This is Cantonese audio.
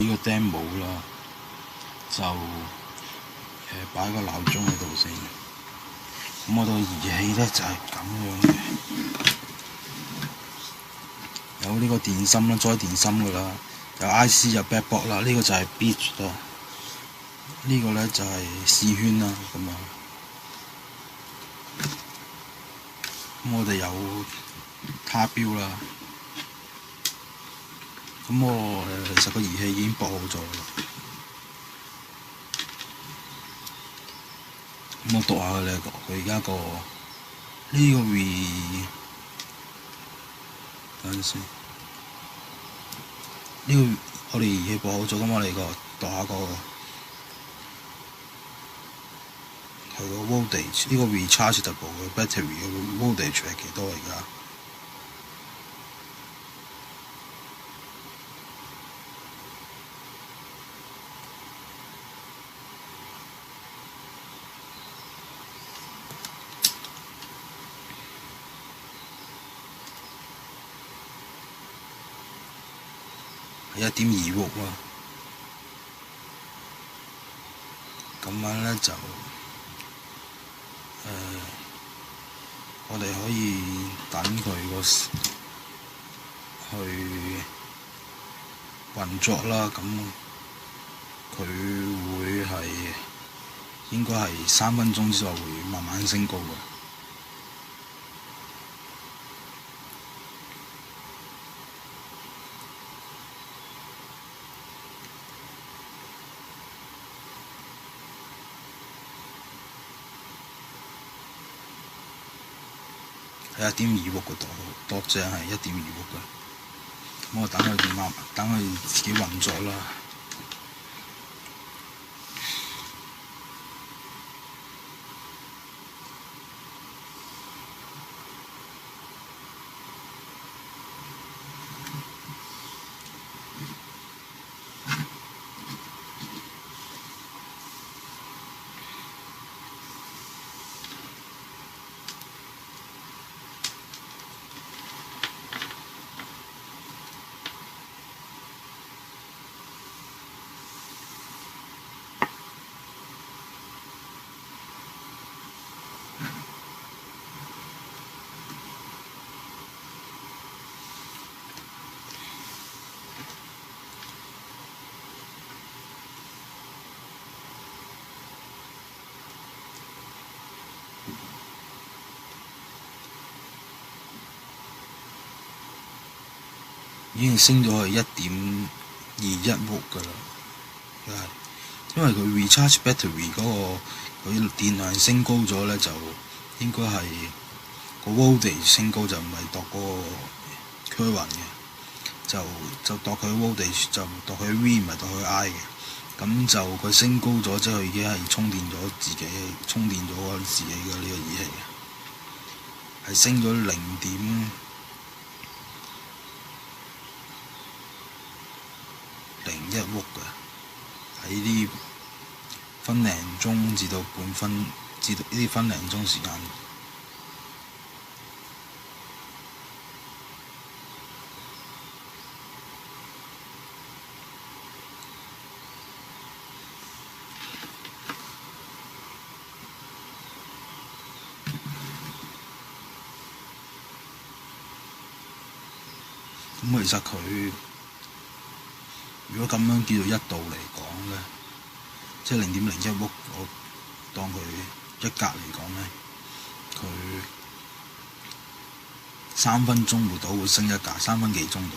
呢個 demo 啦，就擺個鬧鐘喺度先。咁我個儀器咧就係咁樣嘅，有呢個電芯啦，裝電芯噶啦，有 IC 有 backboard 啦，呢個就係 Beats 啦，呢個咧就係視圈啦咁樣。咁我哋有他標啦。咁我其實個儀器已經駁好咗啦。咁我讀下佢而家個呢個等陣先。呢個我哋儀器駁好咗，咁我哋讀下佢個 voltage， 呢個 rechargeable 嘅 battery 嘅 voltage 係幾多而家？1.2 伏啦，咁樣咧就我哋可以等佢去運作啦。咁佢會應該係3分鐘之後會慢慢升高嘅。1.2伏嘅度正係1.2伏嘅，咁我等佢自己運作啦。已經升咗去1.21伏㗎啦，因為佢 recharge battery 佢電量升高咗咧，就應該係個 voltage 升高，就唔係度嗰個 current 嘅，就度佢 voltage 就度佢 V 唔係度佢 I 嘅，咁就佢升高咗之後已經係充電咗自己嘅呢個儀器，係升咗0.01伏嘅，喺呢分零鐘至到半分至到呢啲分零鐘時間。咁其實佢如果咁樣叫做1度嚟講咧，即係0.01伏，我當佢1格嚟講咧，佢3分鐘會升1格，3分幾鐘到。